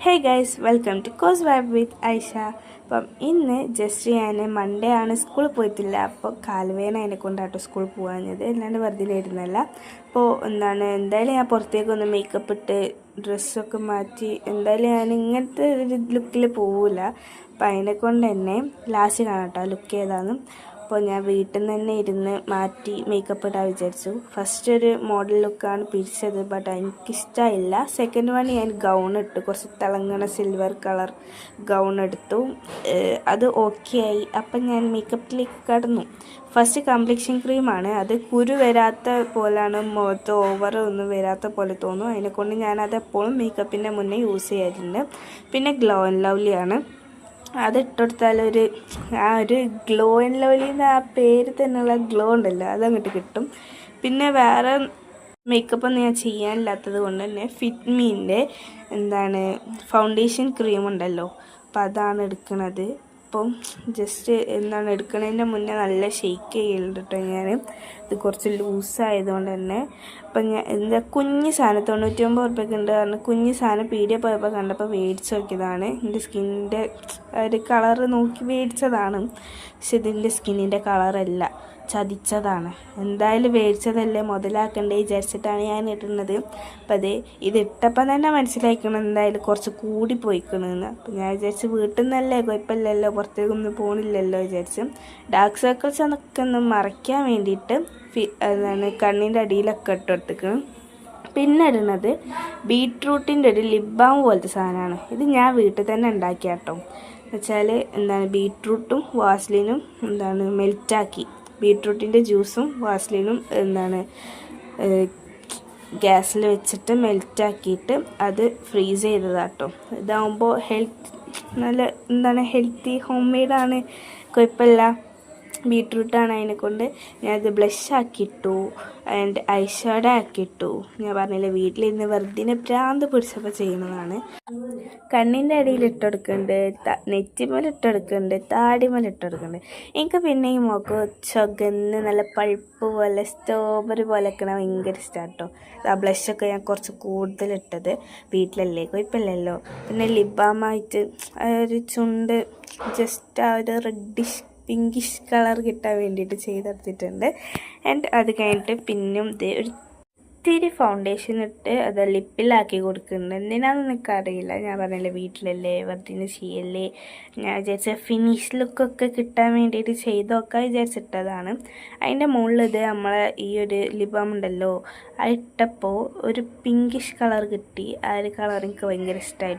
Hey guys, welcome to cause vibe with Aisha. അപ്പം ഇന്ന് just ഞാൻ മൺഡേ ആണ് സ്കൂളിൽ പോയിട്ടില്ല. അപ്പോൾ കാൽവേന അതിനെ കൊണ്ടാട്ടോ സ്കൂളിൽ പോകാഞ്ഞത്, അല്ലാണ്ട് വെറുതെ ഇരുന്നല്ല. അപ്പോൾ എന്തായാലും ഞാൻ പുറത്തേക്കൊന്ന് മേക്കപ്പ് ഇട്ട് ഡ്രസ്സൊക്കെ മാറ്റി എന്തായാലും ഞാൻ ഇങ്ങനത്തെ ഒരു ലുക്കിൽ പോവില്ല. അപ്പം അതിനെ കൊണ്ട് തന്നെ ലാസ്റ്റ് കാണാം കേട്ടോ ലുക്ക് ഏതാണെന്ന്. അപ്പോൾ ഞാൻ വീട്ടിൽ നിന്ന് തന്നെ ഇരുന്ന് മാറ്റി മേക്കപ്പ് ഇടാൻ വിചാരിച്ചു. ഫസ്റ്റ് ഒരു മോഡൽ ലുക്കാണ് പിടിച്ചത്, ബട്ട് എനിക്കിഷ്ടമായില്ല. സെക്കൻഡ് വൺ ഞാൻ ഗൗൺ ഇട്ടു, കുറച്ച് തിളങ്ങണ സിൽവർ കളർ ഗൗൺ എടുത്തു. അത് ഓക്കെ ആയി. അപ്പം ഞാൻ മേക്കപ്പിലേക്ക് കടന്നു. ഫസ്റ്റ് കംപ്ലീഷൻ ക്രീമാണ്, അത് കുരു വരാത്ത പോലാണ്, മുഖത്ത് ഓവർ ഒന്നും വരാത്ത പോലെ തോന്നും. അതിനെക്കൊണ്ട് ഞാനത് എപ്പോഴും മേക്കപ്പിൻ്റെ മുന്നേ യൂസ് ചെയ്യാറുണ്ട്. പിന്നെ ഗ്ലോ ആൻഡ് ലവ്ലിയാണ്, അതിട്ടെടുത്താൽ ഒരു ഗ്ലോ ആൻഡ് ലവ്ലിന്ന് ആ പേര് തന്നെയുള്ള ഗ്ലോ ഉണ്ടല്ലോ, അതങ്ങോട്ട് കിട്ടും. പിന്നെ വേറെ മേക്കപ്പൊന്നും ഞാൻ ചെയ്യാനില്ലാത്തത് കൊണ്ട് തന്നെ ഫിറ്റ്മീൻ്റെ ഫൗണ്ടേഷൻ ക്രീം ഉണ്ടല്ലോ, അപ്പോൾ അതാണ് എടുക്കുന്നത്. അപ്പം ജസ്റ്റ് എടുക്കുന്നതിൻ്റെ മുന്നേ നല്ല ഷെയ്ക്ക് ചെയ്യുന്നുണ്ട് കേട്ടോ ഞാൻ. ഇത് കുറച്ച് ലൂസായതുകൊണ്ട് തന്നെ. അപ്പം ഞാൻ കുഞ്ഞ് സാധനം 99 ഉറുപ്പ്യക്ക് ഉണ്ട് കാരണം കുഞ്ഞ് സാധനം പീടിയ പോയപ്പോൾ കണ്ടപ്പോൾ മേടിച്ച് നോക്കിയതാണ്. എൻ്റെ സ്കിന്നിൻ്റെ ഒരു കളറ് നോക്കി മേടിച്ചതാണ്. പക്ഷെ ഇതിൻ്റെ സ്കിന്നിൻ്റെ കളറല്ല, ചതിച്ചതാണ്. എന്തായാലും മേടിച്ചതല്ലേ, മുതലാക്കണ്ടേ വിചാരിച്ചിട്ടാണ് ഞാൻ ഇടുന്നത്. അപ്പം ഇതിട്ടപ്പം തന്നെ മനസ്സിലാക്കണം എന്തായാലും കുറച്ച് കൂടി പോയിക്കണമെന്ന്. അപ്പം ഞാൻ വിചാരിച്ച് വീട്ടിൽ നിന്നല്ലേ, കുഴപ്പമില്ലല്ലോ, പുറത്തേക്കൊന്നും പോകണില്ലല്ലോ വിചാരിച്ച്. ഡാർക്ക് സർക്കിൾസ് എന്നൊക്കെ ഒന്ന് മറയ്ക്കാൻ വേണ്ടിയിട്ട് കണ്ണിൻ്റെ അടിയിലൊക്കെ ഇട്ടെടുത്തിക്കണം. പിന്നെ ഇടുന്നത് ബീട്രൂട്ടിൻ്റെ ഒരു ലിപ് ബാം പോലത്തെ സാധനമാണ്. ഇത് ഞാൻ വീട്ടിൽ തന്നെ ഉണ്ടാക്കിയ കേട്ടോ. എന്നുവെച്ചാൽ ബീട്രൂട്ടും വാസ്ലിനും മെൽറ്റാക്കി, ബീട്രൂട്ടിൻ്റെ ജ്യൂസും വാസ്ലിനും ഗ്യാസിൽ വെച്ചിട്ട് മെൽറ്റാക്കിയിട്ട് അത് ഫ്രീസ് ചെയ്തതാട്ടോ. ഇതാകുമ്പോൾ നല്ല ഹെൽത്തി ഹോം മെയ്ഡാണ്, കുഴപ്പമില്ല. ബീട്രൂട്ടാണ്, അതിനെക്കൊണ്ട് ഞാനത് ബ്ലഷ് ആക്കിയിട്ടു ആൻഡ് ഐ ഷാഡോ ആക്കിയിട്ടു. ഞാൻ പറഞ്ഞില്ല വീട്ടിലിരുന്ന് വെറുതെ ഭ്രാന്ത് പിടിച്ചപ്പോൾ ചെയ്യുന്നതാണ്. കണ്ണിൻ്റെ അടിയിൽ ഇട്ടെടുക്കുന്നുണ്ട്, നെറ്റിമേൽ ഇട്ടെടുക്കുന്നുണ്ട്, താടിമേൽ ഇട്ടെടുക്കുന്നുണ്ട്. എനിക്ക് പിന്നെ ഈ മുഖം ചുകന്ന് നല്ല പഴുപ്പ് പോലെ സ്ട്രോബെറി പോലെയൊക്കെ ഭയങ്കര ഇഷ്ടമാണ് കേട്ടോ. ആ ബ്ലഷൊക്കെ ഞാൻ കുറച്ച് കൂടുതലിട്ടത്, വീട്ടിലല്ലേ കുഴപ്പമില്ലല്ലോ. പിന്നെ ലിപ് ബാമായിട്ട് ഒരു ചുണ്ട് ജസ്റ്റ് ആ ഒരു റെഡിഷ് പിങ്കിഷ് കളർ കിട്ടാൻ വേണ്ടിയിട്ട് ചെയ്തെടുത്തിട്ടുണ്ട്. ആൻഡ് അത് കഴിഞ്ഞിട്ട് പിന്നും ഒരു ഇത്തിരി ഫൗണ്ടേഷൻ ഇട്ട് അത് ലിപ്പിലാക്കി കൊടുക്കുന്നുണ്ട്. എന്തിനാണെന്ന് എനിക്കറിയില്ല. ഞാൻ പറഞ്ഞില്ലേ വീട്ടിലല്ലേ, വെറുതെ ചെയ്യല്ലേ. ഞാൻ വിചാരിച്ച ഫിനിഷ് ലുക്കൊക്കെ കിട്ടാൻ വേണ്ടിയിട്ട് ചെയ്തൊക്കെ വിചാരിച്ചിട്ടതാണ്. അതിൻ്റെ മുകളിൽ നമ്മളെ ഈ ഒരു ലിപ് ബാം ഉണ്ടല്ലോ, അത് ഇട്ടപ്പോൾ ഒരു പിങ്കിഷ് കളർ കിട്ടി. ആ ഒരു കളർ എനിക്ക് ഭയങ്കര ഇഷ്ടമായി.